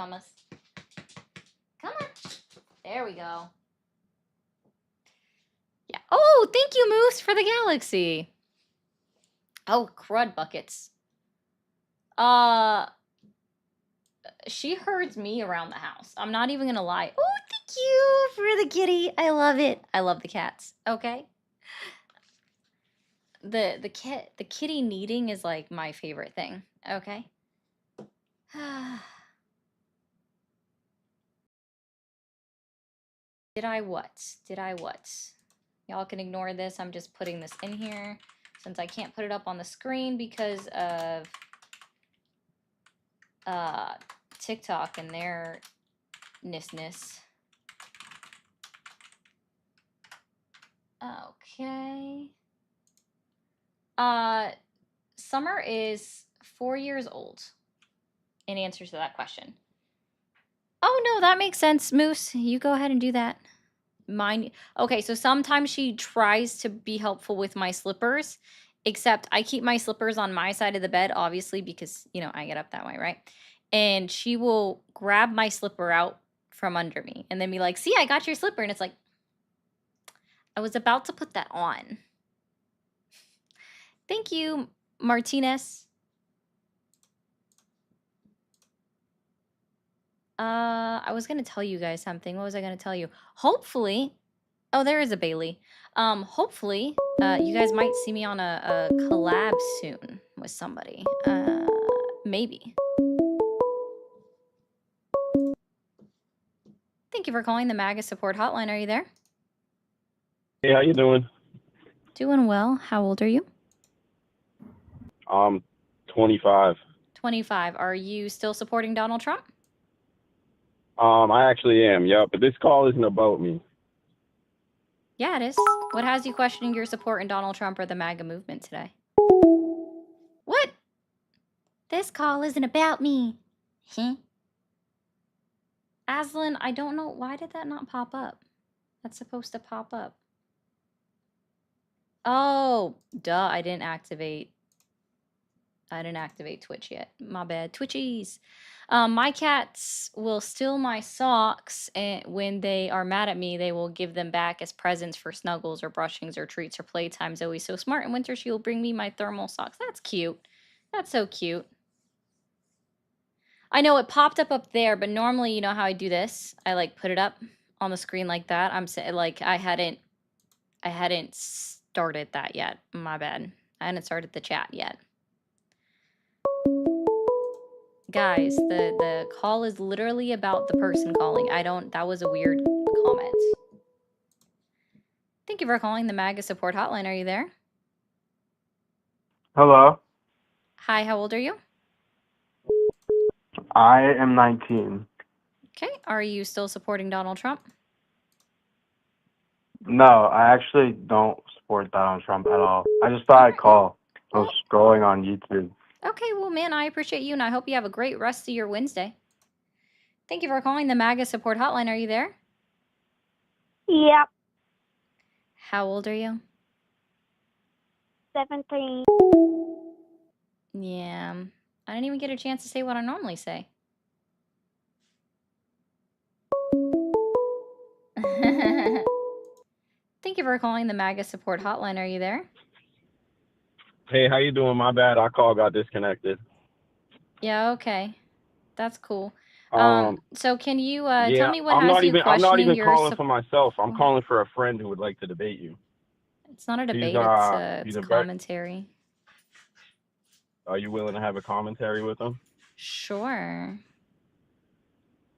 on, mamas. Come on. There we go. Yeah. Oh, thank you, Moose, for the galaxy. Oh, crud buckets. She herds me around the house. I'm not even gonna lie. Oh, thank you for the kitty. I love it. I love the cats. Okay. The kitty kneading is like my favorite thing. Okay. Did I what? Y'all can ignore this. I'm just putting this in here since I can't put it up on the screen because of TikTok and their ness. Okay. Summer is 4 years old in answer to that question. Oh, no, that makes sense, Moose. You go ahead and do that. Mine. Okay, so sometimes she tries to be helpful with my slippers, except I keep my slippers on my side of the bed, obviously, because, you know, I get up that way, right? And she will grab my slipper out from under me and then be like, see, I got your slipper. And it's like, I was about to put that on. Thank you, Martinez. I was going to tell you guys something. What was I going to tell you? Hopefully, oh, there is a Bailey. Hopefully, you guys might see me on a collab soon with somebody. Maybe. Thank you for calling the Maga support hotline. Are you there? Hey, how you doing? Doing well. How old are you? 25. 25. Are you still supporting Donald Trump? I actually am, yeah, but this call isn't about me. Yeah, it is. What has you questioning your support in Donald Trump or the MAGA movement today? What? This call isn't about me. Huh? Aslan, I don't know. Why did that not pop up? That's supposed to pop up. Oh, duh. I didn't activate Twitch yet. My bad. Twitchies. My cats will steal my socks, and when they are mad at me, they will give them back as presents for snuggles or brushings or treats or playtime. Zoe's so smart. In winter, she will bring me my thermal socks. That's cute. That's so cute. I know it popped up there, but normally, you know how I do this? I like put it up on the screen like that. I'm saying like I hadn't started that yet. My bad. I hadn't started the chat yet. Guys, the call is literally about the person calling. That was a weird comment. Thank you for calling the MAGA support hotline. Are you there? Hello. Hi, how old are you? I am 19. Okay, are you still supporting Donald Trump? No, I actually don't support Donald Trump at all. I just thought I'd call. I was scrolling on YouTube. Okay, well, man, I appreciate you, and I hope you have a great rest of your Wednesday. Thank you for calling the MAGA support hotline. Are you there? Yep. How old are you? 17. Yeah, I didn't even get a chance to say what I normally say. Thank you for calling the MAGA support hotline. Are you there? Hey, how you doing? My bad, our call got disconnected. Yeah, okay. That's cool. So can you yeah, tell me what has you questioning I'm not even your calling for myself. I'm calling for a friend who would like to debate you. It's not a debate, it's commentary. Are you willing to have a commentary with him? Sure.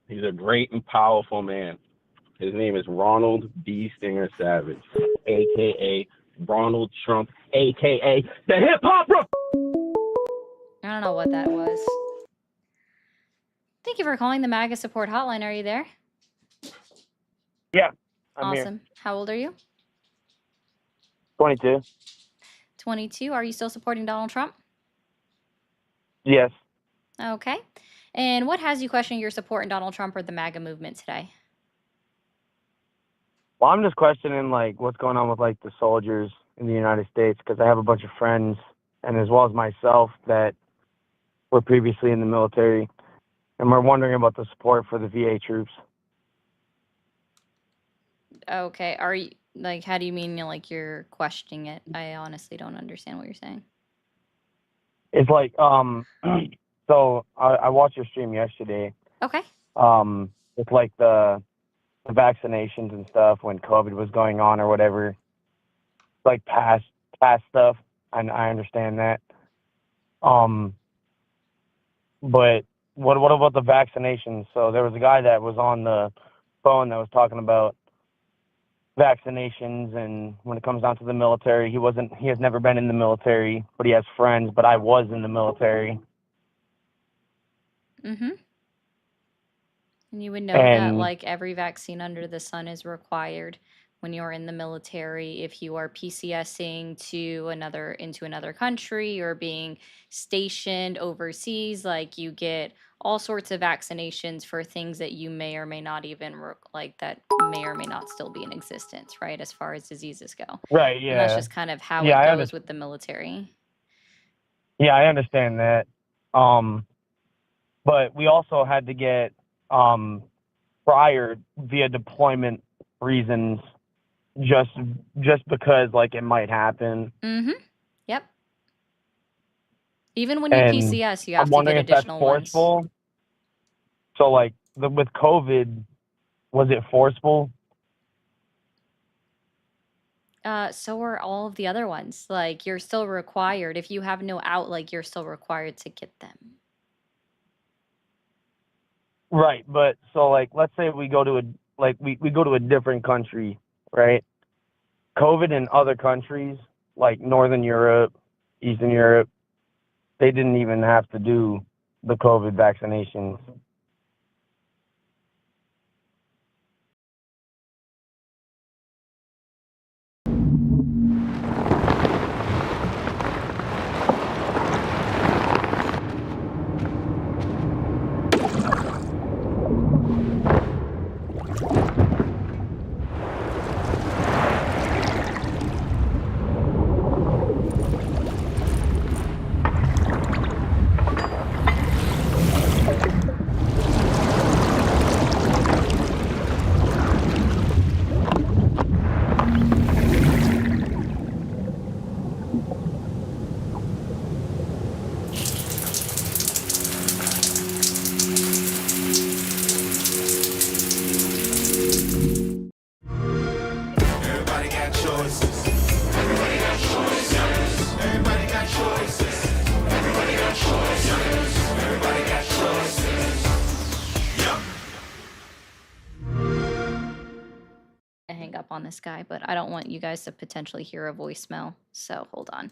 He's a great and powerful man. His name is Ronald B. Stinger Savage, a.k.a. Ronald Trump, a.k.a. the hip-hop bro. I don't know what that was. Thank you for calling the MAGA support hotline. Are you there? Yeah, I'm awesome. here. How old are you? 22. 22. Are you still supporting Donald Trump? Yes. Okay. And what has you questioning your support in Donald Trump or the MAGA movement today? Well, I'm just questioning, like, what's going on with, like, the soldiers in the United States, because I have a bunch of friends, and as well as myself, that were previously in the military. and we're wondering about the support for the VA troops. Okay, are you, like, how do you mean, like, you're questioning it? I honestly don't understand what you're saying. It's like, so I watched your stream yesterday. Okay. With like the vaccinations and stuff when COVID was going on or whatever, like past stuff. I understand that. But what about the vaccinations? So there was a guy that was on the phone that was talking about vaccinations, and when it comes down to the military, he has never been in the military, but he has friends. But I was in the military. Mm-hmm. And you would know that, like, every vaccine under the sun is required when you're in the military. If you are PCSing into another country or being stationed overseas, like, you get all sorts of vaccinations for things that you may or may not even that may or may not still be in existence, right? As far as diseases go. Right. Yeah. And that's just kind of how Yeah, it goes with the military. Yeah, I understand that. But we also had to get prior via deployment reasons, just because like it might happen. Mm-hmm. Yep. Even when you And PCS, you have I'm to wondering get if that's additional ones. forceful. So like with COVID, was it forceful? So are all of the other ones. Like, you're still required. If you have no out, like, you're still required to get them. Right, but so like let's say we go to we go to a different country, right? COVID in other countries like Northern Europe, Eastern Europe, they didn't even have to do the COVID vaccinations. Everybody got choices. Everybody got choices. Everybody got choices. Everybody got choices. Everybody got choices. Yup. I hang up on this guy, but I don't want you guys to potentially hear a voicemail. So hold on.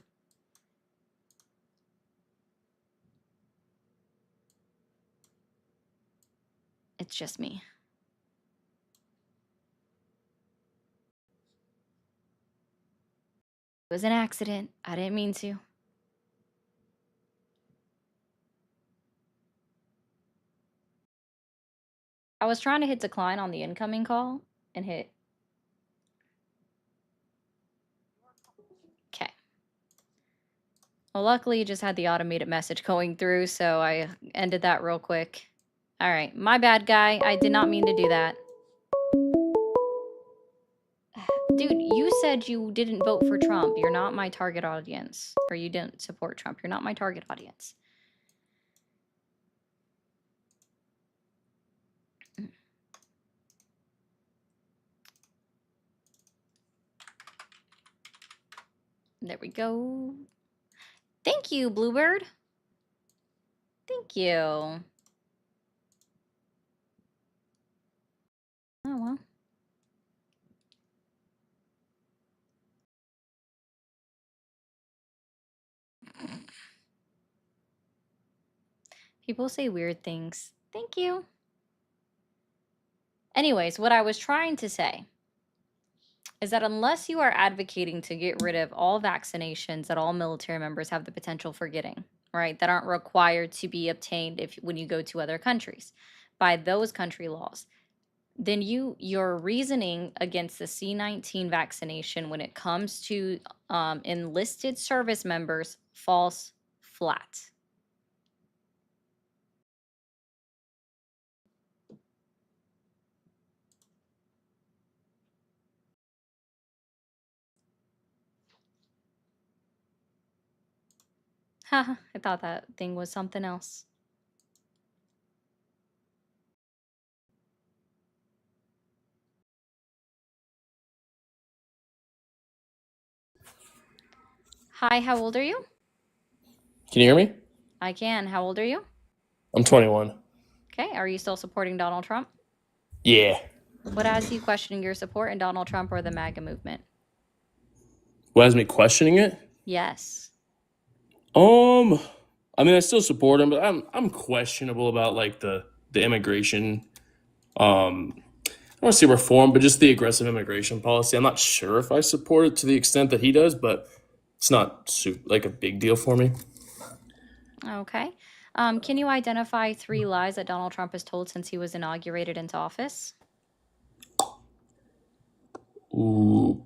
It's just me. It was an accident. I didn't mean to. I was trying to hit decline on the incoming call and hit. Okay. Well, luckily, it just had the automated message going through, so I ended that real quick. All right. My bad, guy. I did not mean to do that. Dude, you said you didn't vote for Trump. You're not my target audience. Or you didn't support Trump. You're not my target audience. There we go. Thank you, Bluebird. Thank you. Oh, well. People say weird things. Thank you. Anyways, what I was trying to say is that unless you are advocating to get rid of all vaccinations that all military members have the potential for getting, right, that aren't required to be obtained when you go to other countries by those country laws, then your reasoning against the C19 vaccination when it comes to enlisted service members falls flat. Haha, I thought that thing was something else. Hi, how old are you? Can you hear me? I can. How old are you? I'm 21. Okay. Are you still supporting Donald Trump? Yeah. What has you questioning your support in Donald Trump or the MAGA movement? What has me questioning it? Yes. I mean, I still support him, but I'm questionable about like the immigration. I want to say reform, but just the aggressive immigration policy. I'm not sure if I support it to the extent that he does, but it's not like a big deal for me. Okay. Can you identify 3 lies that Donald Trump has told since he was inaugurated into office? Ooh,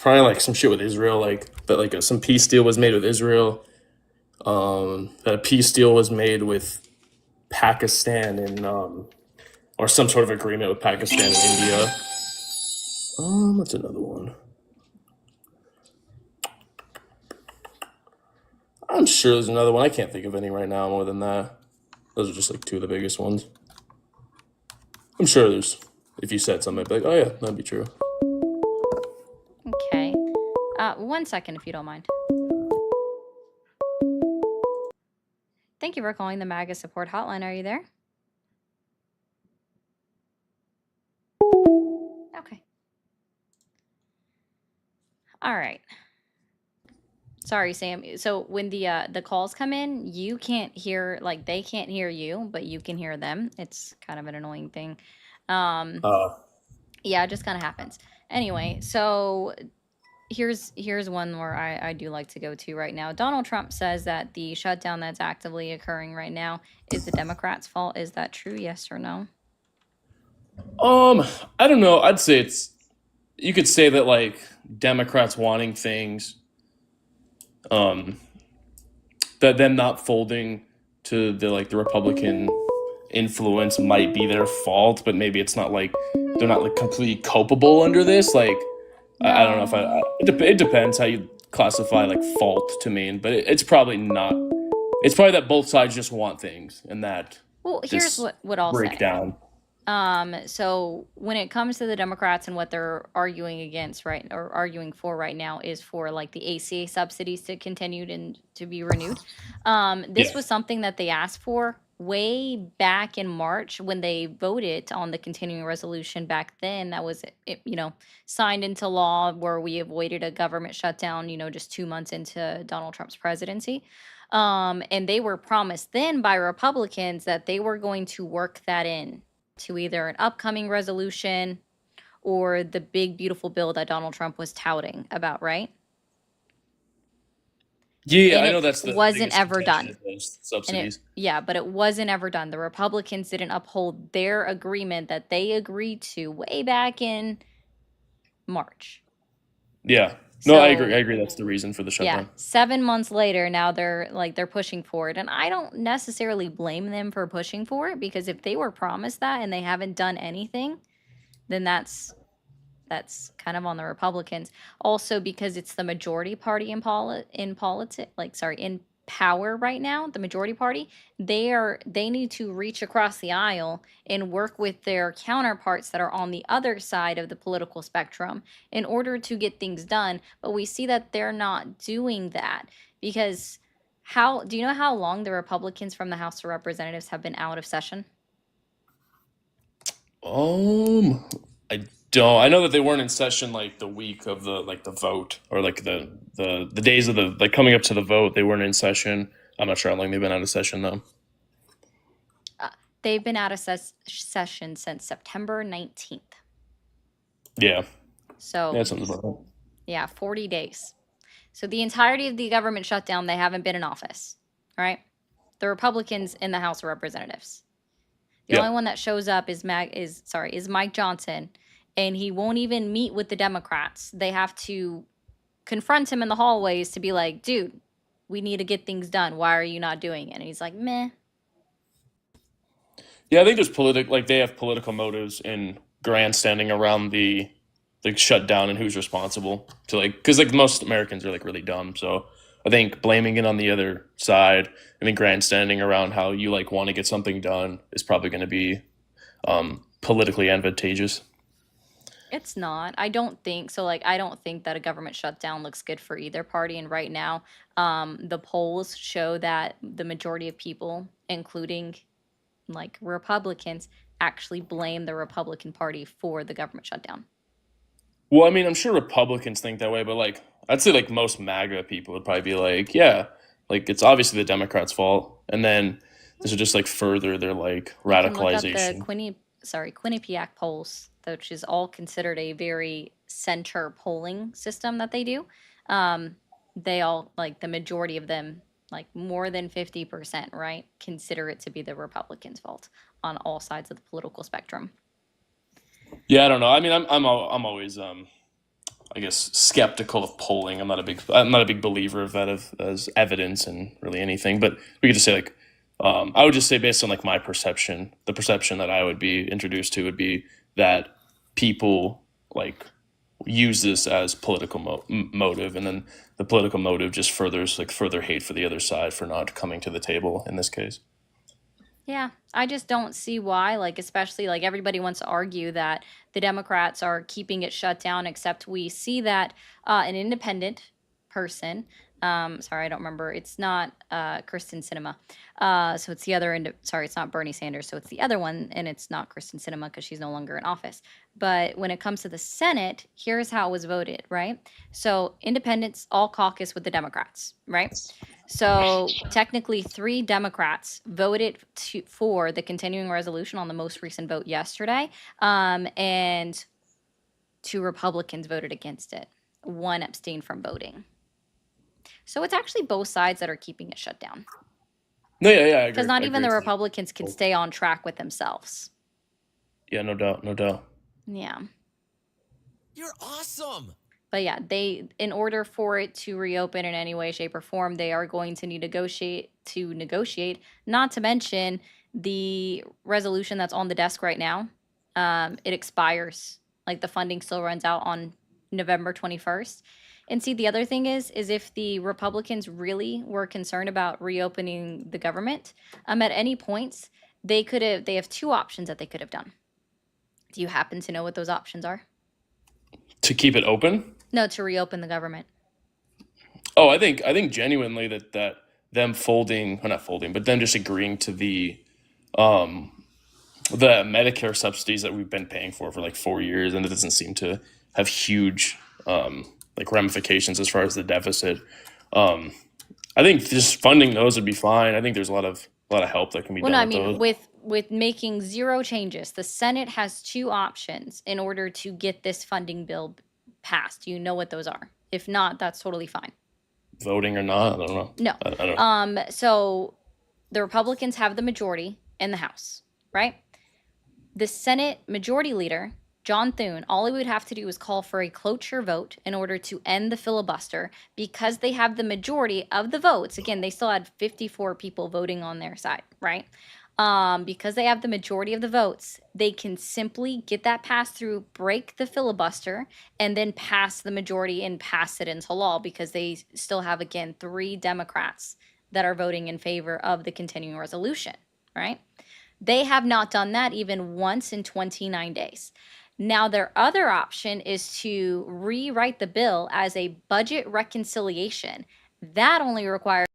probably like some shit with Israel, like that like some peace deal was made with Israel. That a peace deal was made with Pakistan and or some sort of agreement with Pakistan and India. What's another one? I'm sure there's another one. I can't think of any right now more than that. Those are just like 2 of the biggest ones. I'm sure there's, if you said something, I'd be like, oh yeah, that'd be true. Okay. 1 second, if you don't mind. Thank you for calling the MAGA support hotline. Are you there? Okay. All right. Sorry, Sam. So when the calls come in, you can't hear, like they can't hear you, but you can hear them. It's kind of an annoying thing. Yeah, it just kind of happens. Anyway, so here's one where I do like to go to right now. Donald Trump says that the shutdown that's actively occurring right now is the Democrats' fault. Is that true? Yes or no? I don't know. I'd say you could say that like Democrats wanting things, that them not folding to the Republican influence might be their fault, but maybe it's not like they're not like completely culpable under this. Like, I don't know if it depends how you classify like fault to mean, but it's probably not. It's probably that both sides just want things and that. Well, here's what I'll break say. down. So when it comes to the Democrats and what they're arguing against, right, or arguing for right now is for like the ACA subsidies to continue and to be renewed. This was something that they asked for way back in March when they voted on the continuing resolution back then. That was, signed into law where we avoided a government shutdown, just 2 months into Donald Trump's presidency. And they were promised then by Republicans that they were going to work that in to either an upcoming resolution or the big, beautiful bill that Donald Trump was touting about, right? Yeah, And I know that's the wasn't biggest ever contention done. of those subsidies. But it wasn't ever done. The Republicans didn't uphold their agreement that they agreed to way back in March. Yeah. No, I agree. I agree. That's the reason for the shutdown. Yeah, 7 months later, now they're pushing for it, and I don't necessarily blame them for pushing for it because if they were promised that and they haven't done anything, then that's kind of on the Republicans. Also, because it's the majority party in power right now, the majority party, they need to reach across the aisle and work with their counterparts that are on the other side of the political spectrum in order to get things done. But we see that they're not doing that because do you know how long the Republicans from the House of Representatives have been out of session? I don't. I know that they weren't in session like the week of the vote or like the days of the coming up to the vote. They weren't in session. I'm not sure how long they've been out of session though. They've been out of session since September 19th. Yeah. So yeah, something about that. Yeah, 40 days. So the entirety of the government shutdown, they haven't been in office, right? The Republicans in the House of Representatives. The only one that shows up is Mike Johnson, and he won't even meet with the Democrats. They have to confront him in the hallways to be like, dude, we need to get things done. Why are you not doing it? And he's like, meh. Yeah, I think there's they have political motives in grandstanding around the shutdown and who's responsible to because most Americans are really dumb. So I think blaming it on the other side and then grandstanding around how you like want to get something done is probably going to be politically advantageous. It's not. I don't think so. Like, I don't think that a government shutdown looks good for either party. And right now, the polls show that the majority of people, including like Republicans, actually blame the Republican Party for the government shutdown. Well, I mean, I'm sure Republicans think that way, but like I'd say like most MAGA people would probably be like, yeah, like it's obviously the Democrats' fault, and then this would just like further their like You can look up radicalization. the Quinnipiac polls, which is all considered a very center polling system that they do. They all, like the majority of them, like more than 50%, right, consider it to be the Republicans' fault on all sides of the political spectrum. Yeah, I don't know. I mean, I'm always I guess skeptical of polling. I'm not a big believer of that as evidence and really anything. But we could just say like I would just say based on like my perception, the perception that I would be introduced to would be that people like use this as political motive, and then the political motive just further hate for the other side for not coming to the table in this case. Yeah, I just don't see why, like, especially like everybody wants to argue that the Democrats are keeping it shut down, except we see that an independent person, sorry, I don't remember, it's not Kristen Sinema. So it's the other, sorry, it's not Bernie Sanders, so it's the other one, and it's not Kristen Sinema because she's no longer in office. But when it comes to the Senate, here's how it was voted, right? So independents all caucus with the Democrats, right? So technically 3 Democrats voted for the continuing resolution on the most recent vote yesterday, and 2 Republicans voted against it. 1 abstained from voting. So it's actually both sides that are keeping it shut down. No, yeah, I agree. Because not I even agree. the Republicans can stay on track with themselves. Yeah, no doubt. Yeah. You're awesome. But yeah, in order for it to reopen in any way, shape, or form, they are going to need to negotiate, not to mention the resolution that's on the desk right now. It expires, like the funding still runs out on November 21st. And see, the other thing is if the Republicans really were concerned about reopening the government, at any points, they have 2 options that they could have done. Do you happen to know what those options are? To keep it open? No, to reopen the government. Oh, I think genuinely that them not folding, but them just agreeing to the Medicare subsidies that we've been paying for like 4 years, and it doesn't seem to have huge like ramifications as far as the deficit. I think just funding those would be fine. I think there's a lot of help that can be done. Well, no, I mean, with making 0 changes, the Senate has 2 options in order to get this funding bill passed. You know what those are. If not, that's totally fine. Voting or not, I don't know. No. I don't know. So the Republicans have the majority in the House, right? The Senate Majority Leader, John Thune, all he would have to do is call for a cloture vote in order to end the filibuster because they have the majority of the votes. Again, they still had 54 people voting on their side, right? Because they have the majority of the votes, they can simply get that passed through, break the filibuster, and then pass the majority and pass it into law because they still have, again, 3 Democrats that are voting in favor of the continuing resolution, right? They have not done that even once in 29 days. Now, their other option is to rewrite the bill as a budget reconciliation. That only requires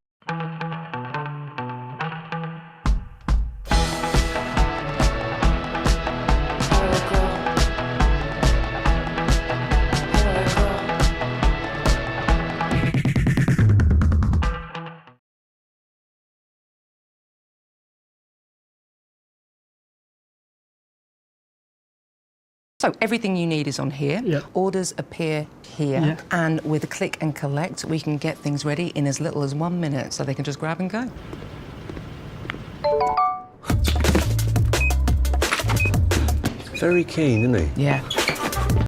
So everything you need is on here. Yep. Orders appear here. Yeah. And with click and collect, we can get things ready in as little as 1 minute, so they can just grab and go. Very keen, isn't he? Yeah.